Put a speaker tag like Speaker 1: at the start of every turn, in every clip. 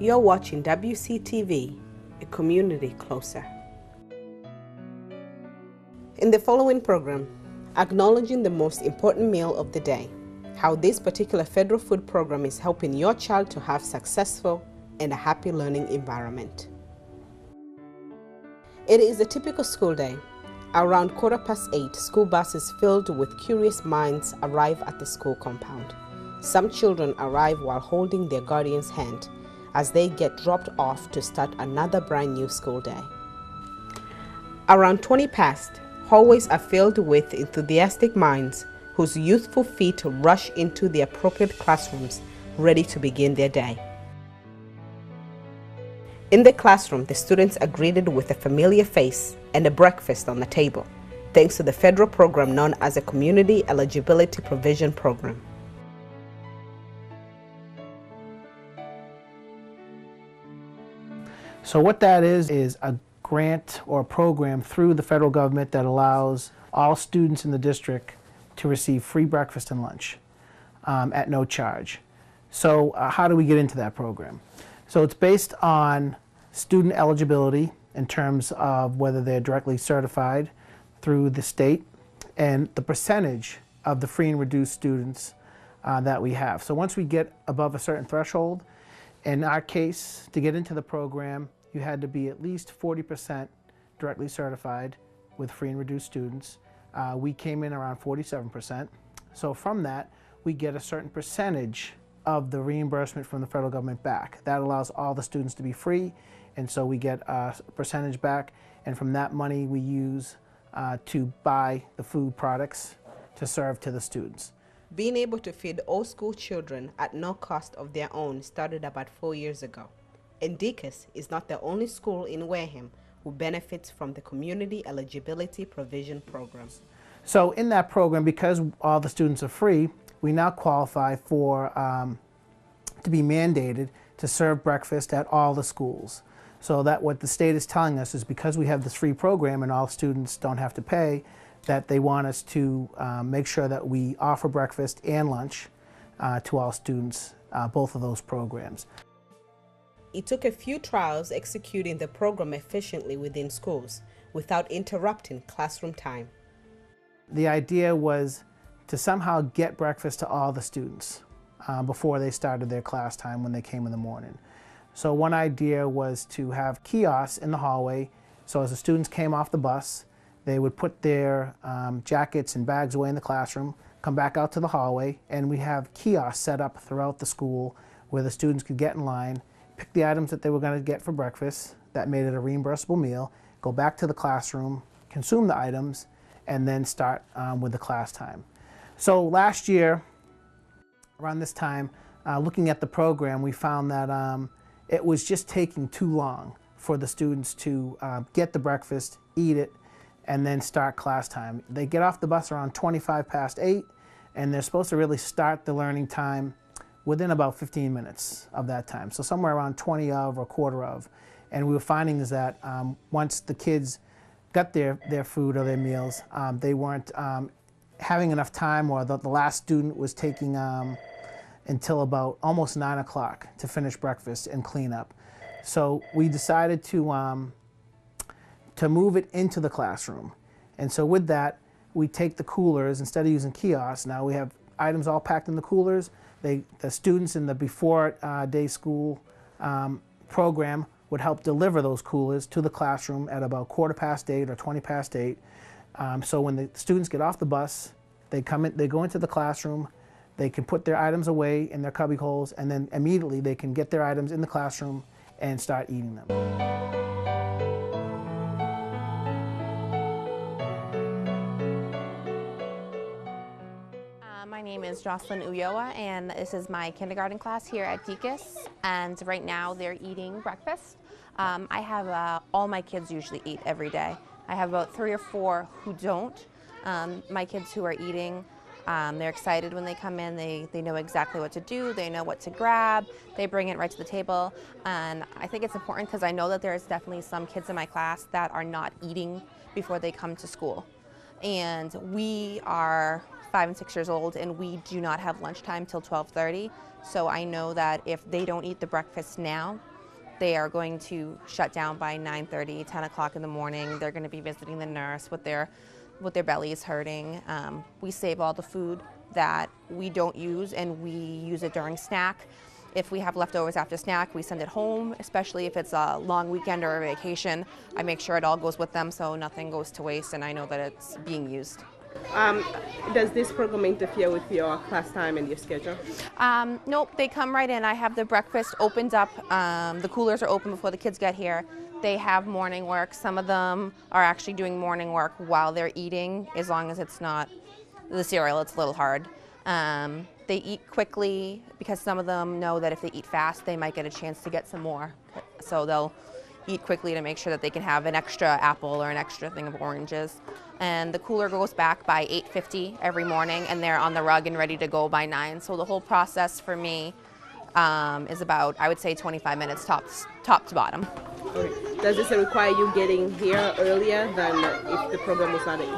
Speaker 1: You're watching WCTV, a community closer. In the following program, acknowledging the most important meal of the day, how this particular federal food program is helping your child to have successful and a happy learning environment. It is a typical school day. Around 8:15, school buses filled with curious minds arrive at the school compound. Some children arrive while holding their guardian's hand as they get dropped off to start another brand new school day. Around 20 past, hallways are filled with enthusiastic minds whose youthful feet rush into the appropriate classrooms, ready to begin their day. In the classroom, the students are greeted with a familiar face and a breakfast on the table, thanks to the federal program known as a Community Eligibility Provision Program.
Speaker 2: So what that is a grant or a program through the federal government that allows all students in the district to receive free breakfast and lunch at no charge. So how do we get into that program? So it's based on student eligibility in terms of whether they're directly certified through the state and the percentage of the free and reduced students that we have. So once we get above a certain threshold, in our case, to get into the program, you had to be at least 40% directly certified with free and reduced students. We came in around 47%. So from that, we get a certain percentage of the reimbursement from the federal government back. That allows all the students to be free, and so we get a percentage back, and from that money we use to buy the food products to serve to the students.
Speaker 1: Being able to feed all school children at no cost of their own started about 4 years ago. And Deacon's is not the only school in Wareham who benefits from the Community Eligibility Provision Program.
Speaker 2: So in that program, because all the students are free, we now qualify for to be mandated to serve breakfast at all the schools. So that what the state is telling us is because we have this free program and all students don't have to pay, that they want us to make sure that we offer breakfast and lunch to all students, both of those programs.
Speaker 1: It took a few trials executing the program efficiently within schools without interrupting classroom time.
Speaker 2: The idea was to somehow get breakfast to all the students before they started their class time when they came in the morning. So one idea was to have kiosks in the hallway, so as the students came off the bus, they would put their jackets and bags away in the classroom, come back out to the hallway, and we have kiosks set up throughout the school where the students could get in line, pick the items that they were going to get for breakfast, that made it a reimbursable meal, go back to the classroom, consume the items, and then start with the class time. So last year, around this time, looking at the program, we found that it was just taking too long for the students to get the breakfast, eat it, and then start class time. They get off the bus around 25 past 8, and they're supposed to really start the learning time within about 15 minutes of that time. So somewhere around 20 of or quarter of. And we were finding is that once the kids got their food or their meals, they weren't having enough time, or the last student was taking until about almost 9 o'clock to finish breakfast and clean up. So we decided to move it into the classroom. And so with that, we take the coolers, instead of using kiosks, now we have items all packed in the coolers. The students in the before day school program would help deliver those coolers to the classroom at about 8:15 or 20 past 8. So when the students get off the bus, they come in, they go into the classroom, they can put their items away in their cubby holes, and then immediately they can get their items in the classroom and start eating them.
Speaker 3: My name is Jocelyn Ulloa, and this is my kindergarten class here at Deacon's, and right now they're eating breakfast. I have all my kids usually eat every day. I have about 3 or 4 who don't. My kids who are eating, they're excited when they come in. They know exactly what to do. They know what to grab. They bring it right to the table. And I think it's important because I know that there's definitely some kids in my class that are not eating before they come to school. And we are 5 and 6 years old, and we do not have lunchtime till 12:30. So I know that if they don't eat the breakfast now, they are going to shut down by 9:30, 10 o'clock in the morning. They're going to be visiting the nurse with their bellies hurting. We save all the food that we don't use, and we use it during snack. If we have leftovers after snack, we send it home, especially if it's a long weekend or a vacation. I make sure it all goes with them so nothing goes to waste, and I know that it's being used.
Speaker 1: Does this program interfere with your class time and your schedule?
Speaker 3: Nope, they come right in. I have the breakfast opened up. The coolers are open before the kids get here. They have morning work. Some of them are actually doing morning work while they're eating, as long as it's not the cereal. It's a little hard. They eat quickly because some of them know that if they eat fast, they might get a chance to get some more. So they'll eat quickly to make sure that they can have an extra apple or an extra thing of oranges. And the cooler goes back by 8:50 every morning, and they're on the rug and ready to go by 9. So the whole process for me is about, I would say, 25 minutes top to bottom.
Speaker 1: Okay. Does this require you getting here earlier than if the program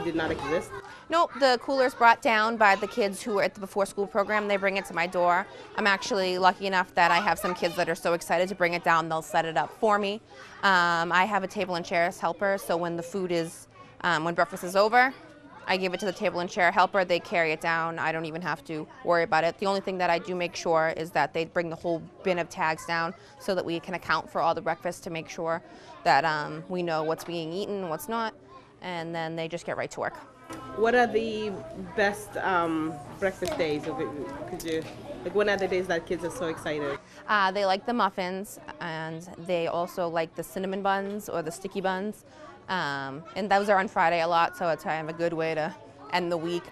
Speaker 1: did not exist?
Speaker 3: Nope, the cooler's brought down by the kids who are at the before school program. They bring it to my door. I'm actually lucky enough that I have some kids that are so excited to bring it down, they'll set it up for me. I have a table and chairs helper, so when the food is, when breakfast is over, I give it to the table and chair helper. They carry it down. I don't even have to worry about it. The only thing that I do make sure is that they bring the whole bin of tags down so that we can account for all the breakfast to make sure that we know what's being eaten and what's not, and then they just get right to work.
Speaker 1: What are the best breakfast days of it? When are the days that kids are so excited?
Speaker 3: They like the muffins, and they also like the cinnamon buns or the sticky buns. And those are on Friday a lot, so it's kind of a good way to end the week.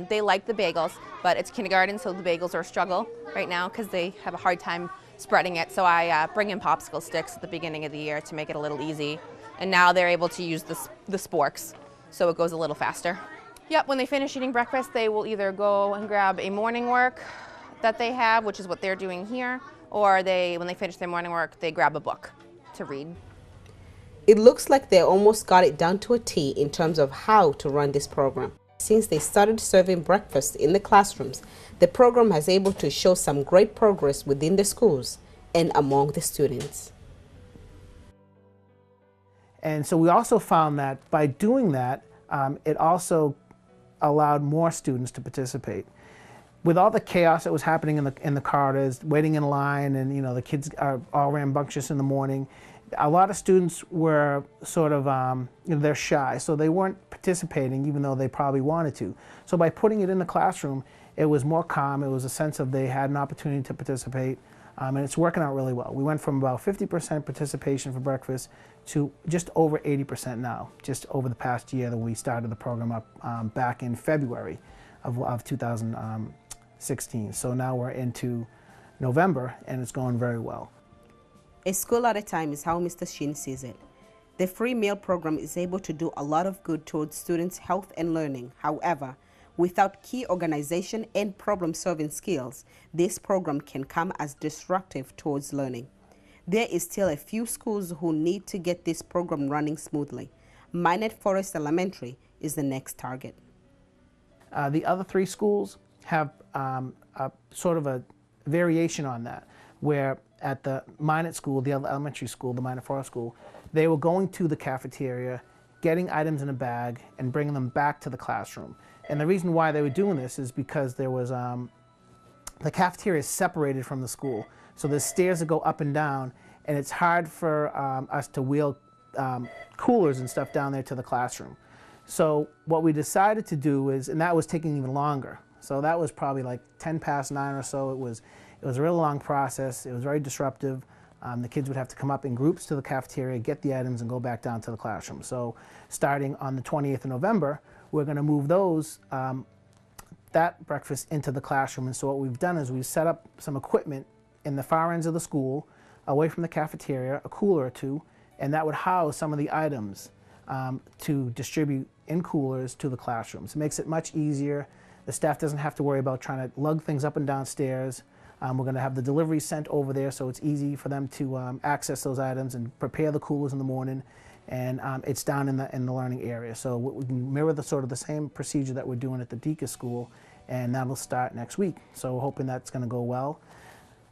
Speaker 3: They like the bagels, but it's kindergarten, so the bagels are a struggle right now because they have a hard time spreading it. So I bring in popsicle sticks at the beginning of the year to make it a little easy. And now they're able to use the sporks, so it goes a little faster. Yep, when they finish eating breakfast, they will either go and grab a morning work that they have, which is what they're doing here, or when they finish their morning work, they grab a book to read.
Speaker 1: It looks like they almost got it down to a T in terms of how to run this program. Since they started serving breakfast in the classrooms, the program has able to show some great progress within the schools and among the students.
Speaker 2: And so we also found that by doing that, it also allowed more students to participate. With all the chaos that was happening in the corridors, waiting in line, and the kids are all rambunctious in the morning, a lot of students were sort of, they're shy, so they weren't participating even though they probably wanted to. So by putting it in the classroom, it was more calm. It was a sense of they had an opportunity to participate, and it's working out really well. We went from about 50% participation for breakfast to just over 80% now, just over the past year that we started the program up back in February of 2016. So now we're into November, and it's going very well.
Speaker 1: A school at a time is how Mr. Shin sees it. The free meal program is able to do a lot of good towards students' health and learning. However, without key organization and problem-solving skills, this program can come as disruptive towards learning. There is still a few schools who need to get this program running smoothly. Minot Forest Elementary is the next target.
Speaker 2: The other 3 schools have a sort of a variation on that, where at the Minot school, the elementary school, the Minot Forest school, they were going to the cafeteria, getting items in a bag, and bringing them back to the classroom. And the reason why they were doing this is because there was, the cafeteria is separated from the school. So there's stairs that go up and down, and it's hard for us to wheel coolers and stuff down there to the classroom. So what we decided to do is, and that was taking even longer. So that was probably like 10 past 9 or so. It was a really long process. It was very disruptive. The kids would have to come up in groups to the cafeteria, get the items, and go back down to the classroom. So starting on the 20th of November, we're going to move that breakfast into the classroom. And so what we've done is we've set up some equipment in the far ends of the school, away from the cafeteria, a cooler or 2, and that would house some of the items to distribute in coolers to the classrooms. It makes it much easier. The staff doesn't have to worry about trying to lug things up and down stairs. We're going to have the delivery sent over there, so it's easy for them to access those items and prepare the coolers in the morning. And it's down in the learning area, so we can mirror the sort of the same procedure that we're doing at the Deacon's school and that'll start next week. So we're hoping that's going to go well.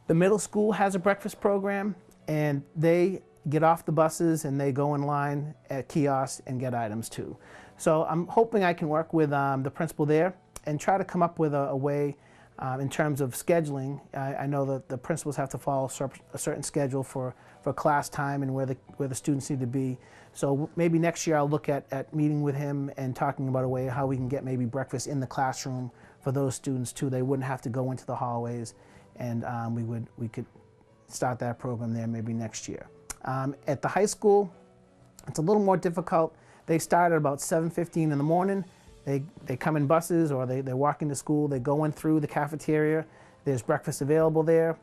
Speaker 2: The middle school has a breakfast program, and they get off the buses and they go in line at kiosks and get items too. So I'm hoping I can work with the principal there and try to come up with a way in terms of scheduling. I know that the principals have to follow a certain schedule for class time and where the students need to be. So maybe next year I'll look at meeting with him and talking about a way how we can get maybe breakfast in the classroom for those students too. They wouldn't have to go into the hallways, and we could start that program there maybe next year. At the high school, it's a little more difficult. They start at about 7:15 in the morning. They come in buses, or they walk into school. They go in through the cafeteria. There's breakfast available there.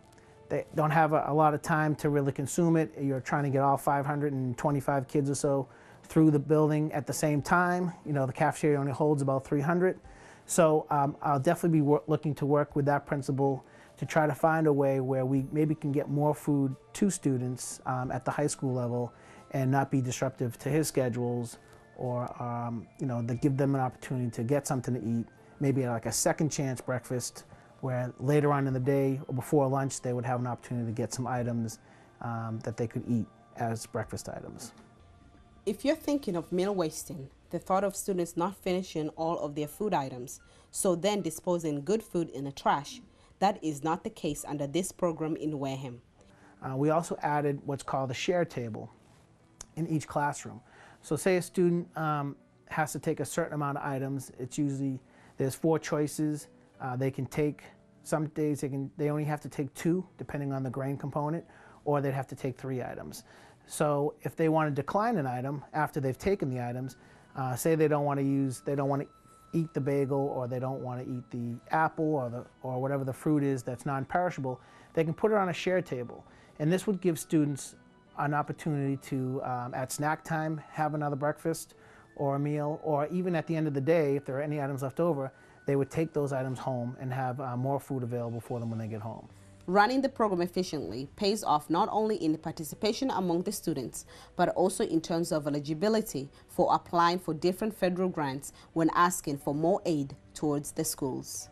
Speaker 2: They don't have a lot of time to really consume it. You're trying to get all 525 kids or so through the building at the same time. You know, the cafeteria only holds about 300. So I'll definitely be looking to work with that principal to try to find a way where we maybe can get more food to students at the high school level and not be disruptive to his schedules, or you know, to give them an opportunity to get something to eat, maybe like a second chance breakfast, where later on in the day or before lunch they would have an opportunity to get some items that they could eat as breakfast items.
Speaker 1: If you're thinking of meal wasting, the thought of students not finishing all of their food items, so then disposing good food in the trash, that is not the case under this program in Wareham.
Speaker 2: We also added what's called a share table in each classroom. So say a student has to take a certain amount of items. It's usually, there's 4 choices. They can take, some days they only have to take 2 depending on the grain component, or they'd have to take 3 items. So if they want to decline an item after they've taken the items, say they don't want to eat the bagel, or they don't want to eat the apple, or whatever the fruit is that's non-perishable, they can put it on a share table. And this would give students an opportunity to, at snack time, have another breakfast or a meal, or even at the end of the day, if there are any items left over, they would take those items home and have more food available for them when they get home.
Speaker 1: Running the program efficiently pays off not only in the participation among the students, but also in terms of eligibility for applying for different federal grants when asking for more aid towards the schools.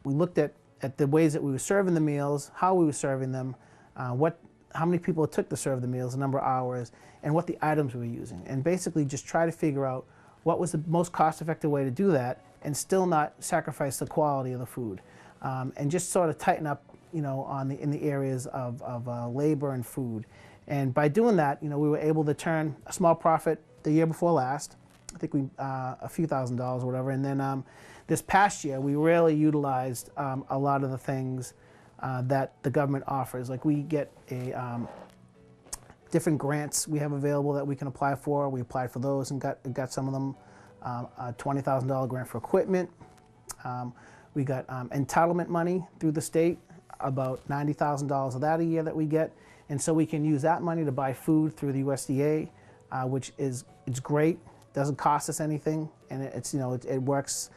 Speaker 2: We looked at the ways that we were serving the meals, how we were serving them, how many people it took to serve the meals, the number of hours, and what the items we were using. And basically just try to figure out what was the most cost-effective way to do that and still not sacrifice the quality of the food. And just sort of tighten up, you know, in the areas of labor and food. And by doing that, you know, we were able to turn a small profit the year before last. I think a few $1,000s or whatever. And then this past year, we really utilized a lot of the things that the government offers. Like we get different grants we have available that we can apply for. We applied for those and got some of them. A $20,000 grant for equipment. We got entitlement money through the state, about $90,000 of that a year that we get. And so we can use that money to buy food through the USDA, which it's great. Doesn't cost us anything, and it works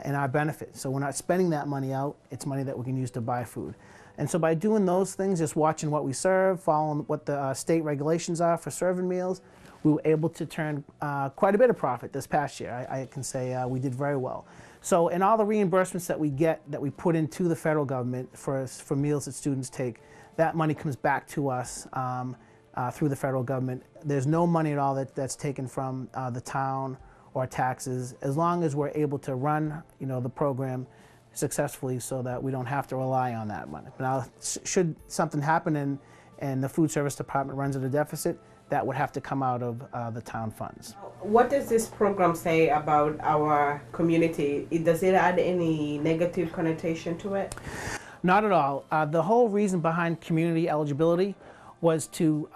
Speaker 2: in our benefit. So we're not spending that money out. It's money that we can use to buy food. And so by doing those things, just watching what we serve, following what the state regulations are for serving meals, we were able to turn quite a bit of profit this past year. I can say we did very well. So in all the reimbursements that we get, that we put into the federal government for meals that students take, that money comes back to us through the federal government. There's no money at all that's taken from the town or taxes, as long as we're able to run, you know, the program successfully, so that we don't have to rely on that money. Now, should something happen and the food service department runs at a deficit, that would have to come out of the town funds.
Speaker 1: What does this program say about our community? Does it add any negative connotation to it?
Speaker 2: Not at all. The whole reason behind community eligibility was to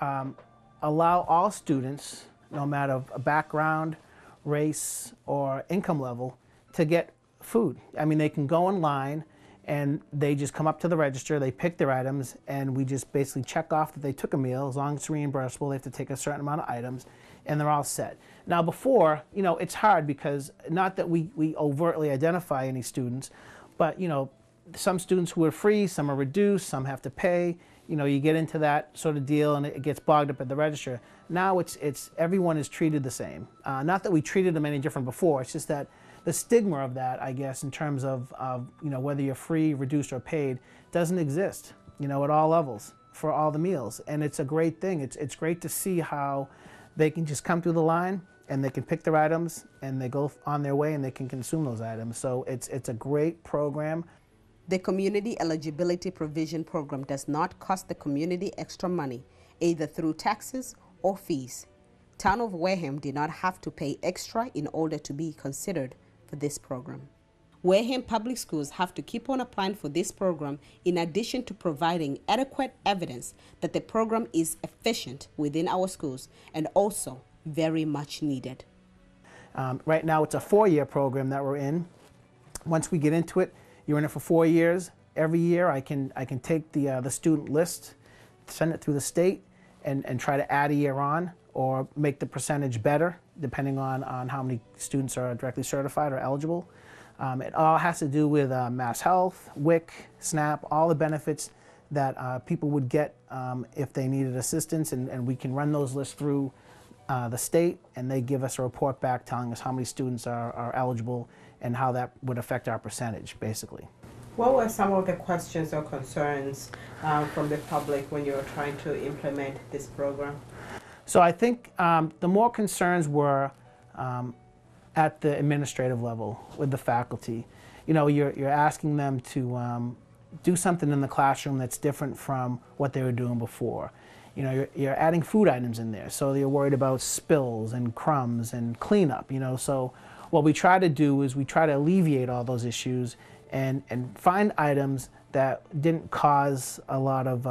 Speaker 2: allow all students, no matter background, race, or income level, to get food. I mean, they can go online and they just come up to the register, they pick their items, and we just basically check off that they took a meal. As long as it's reimbursable, they have to take a certain amount of items, and they're all set. Now before, you know, it's hard because, not that we overtly identify any students, but, you know, some students who are free, some are reduced, some have to pay. You know, you get into that sort of deal and it gets bogged up at the register. Now it's everyone is treated the same. Not that we treated them any different before, it's just that the stigma of that, I guess, in terms of you know, whether you're free, reduced, or paid, doesn't exist, you know, at all levels for all the meals. And it's a great thing. It's great to see how they can just come through the line and they can pick their items and they go on their way and they can consume those items. So it's a great program.
Speaker 1: The Community Eligibility Provision Program does not cost the community extra money, either through taxes or fees. Town of Wareham did not have to pay extra in order to be considered for this program. Wareham Public Schools have to keep on applying for this program in addition to providing adequate evidence that the program is efficient within our schools and also very much needed.
Speaker 2: Right now it's a 4-year program that we're in. Once we get into it, you're in it for 4 years. Every year I can take the student list, send it through the state, and try to add a year on or make the percentage better depending on how many students are directly certified or eligible. It all has to do with Mass Health, WIC, SNAP, all the benefits that people would get if they needed assistance, and we can run those lists through the state, and they give us a report back telling us how many students are eligible and how that would affect our percentage, basically.
Speaker 1: What were some of the questions or concerns from the public when you were trying to implement this program?
Speaker 2: So I think the more concerns were at the administrative level with the faculty. You know, you're asking them to do something in the classroom that's different from what they were doing before. You know, you're adding food items in there, so you're worried about spills and crumbs and cleanup, you know. So what we try to do is we try to alleviate all those issues and find items that didn't cause a lot of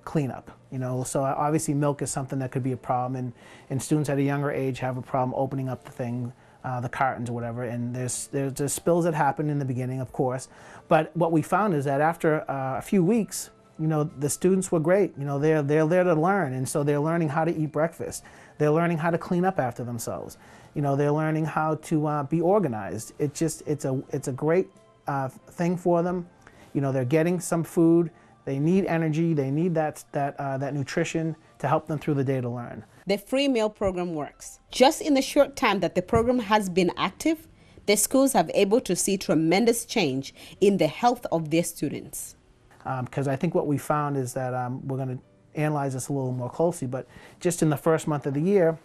Speaker 2: cleanup, you know. So obviously milk is something that could be a problem, and students at a younger age have a problem opening up the thing, the cartons or whatever, and there's spills that happen in the beginning, of course. But what we found is that after a few weeks, you know, the students were great. You know, they're there to learn, and so they're learning how to eat breakfast. They're learning how to clean up after themselves. You know, they're learning how to be organized. It's a great thing for them. You know, they're getting some food. They need energy. They need that nutrition to help them through the day to learn.
Speaker 1: The free meal program works. Just in the short time that the program has been active, the schools have been able to see tremendous change in the health of their students.
Speaker 2: Because I think what we found is that we're going to analyze this a little more closely, but just in the first month of the year,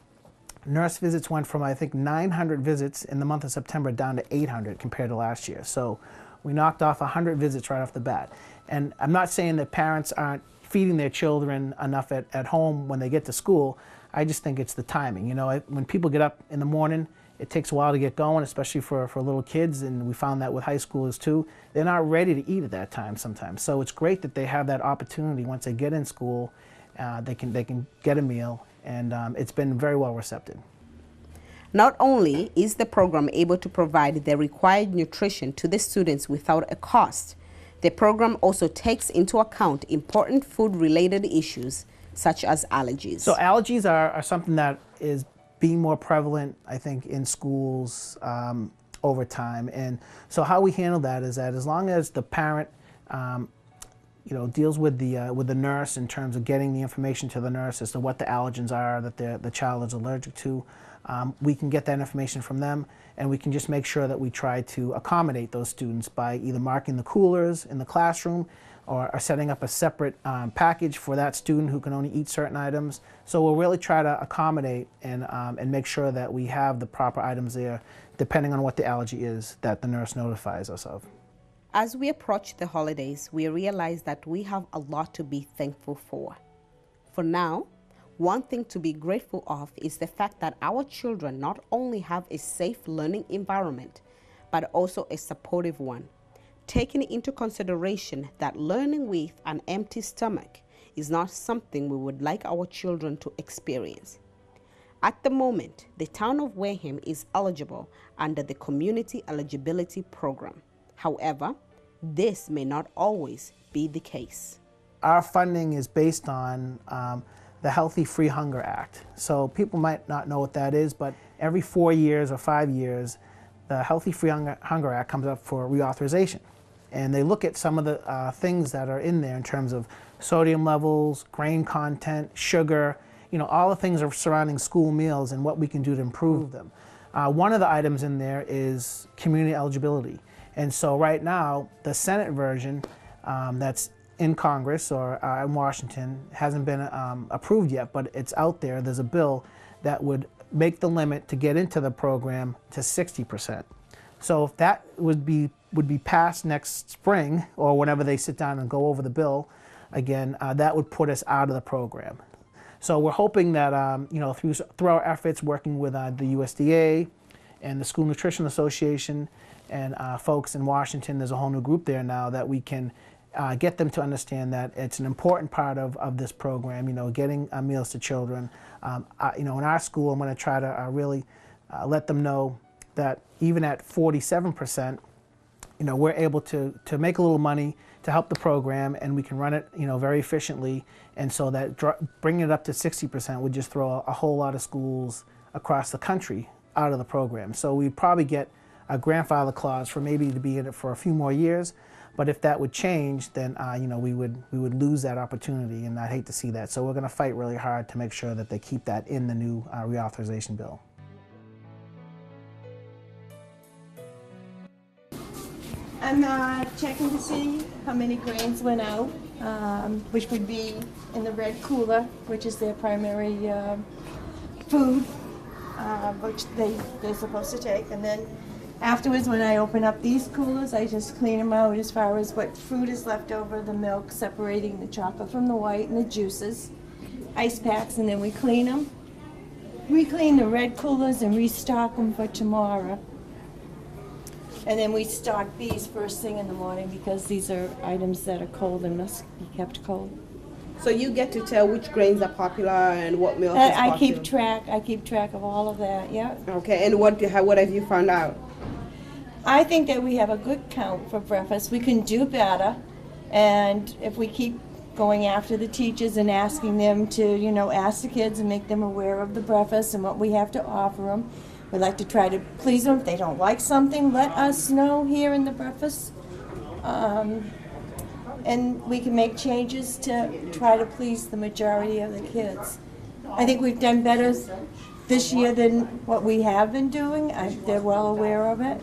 Speaker 2: nurse visits went from, I think, 900 visits in the month of September down to 800 compared to last year. So we knocked off 100 visits right off the bat. And I'm not saying that parents aren't feeding their children enough at home when they get to school. I just think it's the timing. You know, when people get up in the morning, it takes a while to get going, especially for little kids, and we found that with high schoolers too. They're not ready to eat at that time sometimes. So it's great that they have that opportunity once they get in school. They can get a meal, and it's been very well received.
Speaker 1: Not only is the program able to provide the required nutrition to the students without a cost, the program also takes into account important food-related issues such as allergies.
Speaker 2: So allergies are something that is being more prevalent, I think, in schools over time. And so how we handle that is that as long as the parent you know, deals with the nurse in terms of getting the information to the nurse as to what the allergens are that the child is allergic to, we can get that information from them, and we can just make sure that we try to accommodate those students by either marking the coolers in the classroom or setting up a separate package for that student who can only eat certain items. So we'll really try to accommodate and make sure that we have the proper items there depending on what the allergy is that the nurse notifies us of.
Speaker 1: As we approach the holidays, we realize that we have a lot to be thankful for. For now, one thing to be grateful of is the fact that our children not only have a safe learning environment, but also a supportive one, taking into consideration that learning with an empty stomach is not something we would like our children to experience. At the moment, the town of Wareham is eligible under the Community Eligibility Program. However, this may not always be the case.
Speaker 2: Our funding is based on the Healthy Free Hunger Act. So people might not know what that is, but every 4 years or 5 years, the Healthy Free Hunger Act comes up for reauthorization. And they look at some of the things that are in there in terms of sodium levels, grain content, sugar, you know, all the things surrounding school meals and what we can do to improve them. One of the items in there is community eligibility. And so right now, the Senate version that's in Congress or in Washington hasn't been approved yet, but it's out there. There's a bill that would make the limit to get into the program to 60%. So if that would be passed next spring, or whenever they sit down and go over the bill again, that would put us out of the program. So we're hoping that you know, through our efforts working with the USDA and the School Nutrition Association and folks in Washington, there's a whole new group there now, that we can get them to understand that it's an important part of this program, you know, getting meals to children. You know, in our school, I'm going to try to really let them know that even at 47%, you know, we're able to make a little money to help the program, and we can run it, you know, very efficiently. And so that bringing it up to 60% would just throw a whole lot of schools across the country out of the program. So we'd probably get a grandfather clause for maybe to be in it for a few more years. But if that would change, then you know, we would lose that opportunity, and I'd hate to see that. So we're going to fight really hard to make sure that they keep that in the new reauthorization bill.
Speaker 4: I'm checking to see how many grains went out, which would be in the red cooler, which is their primary food, which they're supposed to take. And then afterwards, when I open up these coolers, I just clean them out as far as what fruit is left over, the milk, separating the chocolate from the white and the juices, ice packs, and then we clean them. We clean the red coolers and restock them for tomorrow. And then we stock these first thing in the morning because these are items that are cold and must be kept cold.
Speaker 1: So you get to tell which grains are popular and what milk is popular?
Speaker 4: I keep track of all of that, yeah.
Speaker 1: Okay, and what have you found out?
Speaker 4: I think that we have a good count for breakfast. We can do better, and if we keep going after the teachers and asking them to, you know, ask the kids and make them aware of the breakfast and what we have to offer them. We like to try to please them. If they don't like something, let us know here in the breakfast. And we can make changes to try to please the majority of the kids. I think we've done better this year than what we have been doing. They're well aware of it.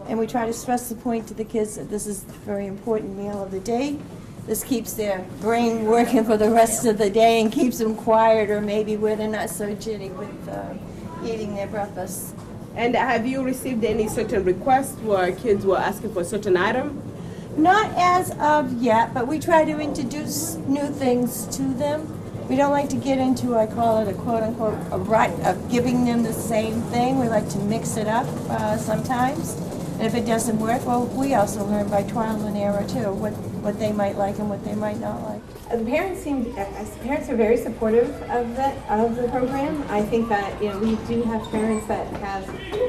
Speaker 4: And we try to stress the point to the kids that this is a very important meal of the day. This keeps their brain working for the rest of the day and keeps them quiet, or maybe where they're not so jitty with eating their breakfast.
Speaker 1: And have you received any certain requests where kids were asking for a certain item?
Speaker 4: Not as of yet, but we try to introduce new things to them. We don't like to get into, I call it a quote-unquote, a rut of giving them the same thing. We like to mix it up sometimes. And if it doesn't work, well, we also learn by trial and error too, what they might like and what they might not like.
Speaker 5: The parents are very supportive of the program. I think that, you know, we do have parents that have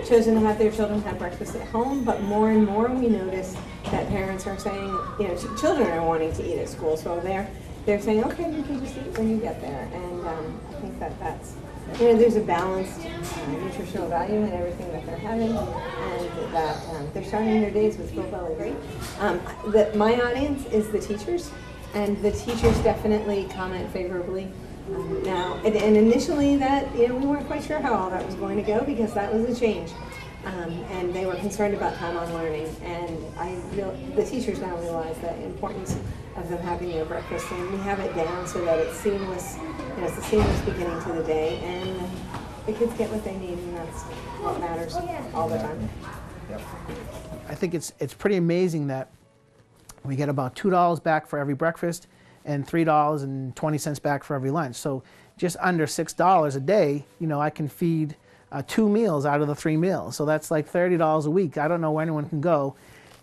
Speaker 5: chosen to have their children have breakfast at home, but more and more we notice that parents are saying, you know, children are wanting to eat at school, so they're saying, okay, you can just eat when you get there. And I think that you know, there's a balanced nutritional value in everything that they're having, and that they're starting their days with full belly, right? My audience is the teachers. And the teachers definitely comment favorably now. And initially, that, you know, we weren't quite sure how all that was going to go because that was a change, and they were concerned about time on learning. And the teachers now realize the importance of them having their breakfast, and we have it down so that it's seamless. You know, it's a seamless beginning to the day, and the kids get what they need, and that's what matters all the time.
Speaker 2: I think it's pretty amazing that we get about $2 back for every breakfast and $3.20 back for every lunch. So just under $6 a day, you know, I can feed 2 meals out of the 3 meals. So that's like $30 a week. I don't know where anyone can go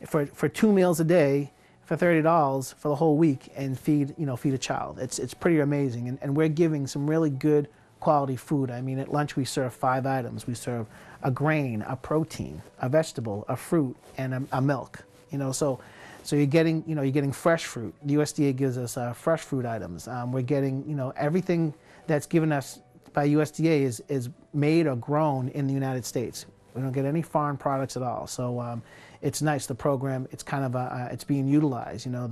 Speaker 2: for 2 meals a day for $30 for the whole week and feed a child. It's pretty amazing. And we're giving some really good quality food. I mean, at lunch we serve 5 items. We serve a grain, a protein, a vegetable, a fruit, and a milk. You know, so you're getting fresh fruit. The USDA gives us fresh fruit items. We're getting, you know, everything that's given us by USDA is made or grown in the United States. We don't get any foreign products at all. So it's nice. The program, it's kind of it's being utilized. You know,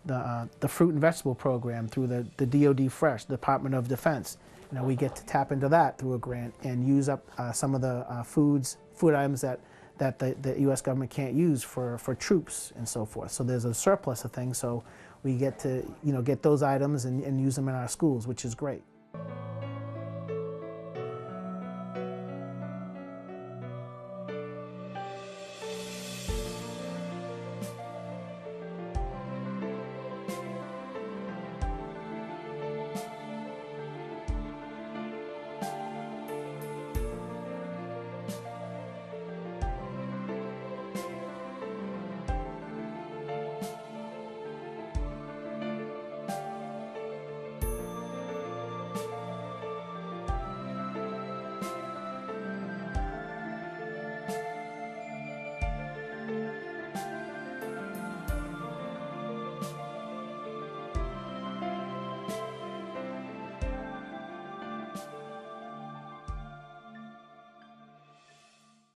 Speaker 2: the fruit and vegetable program through the DoD Fresh, Department of Defense. we get to tap into that through a grant and use up some of the food items that the U.S. government can't use for troops and so forth. So there's a surplus of things, so we get to get those items and use them in our schools, which is great.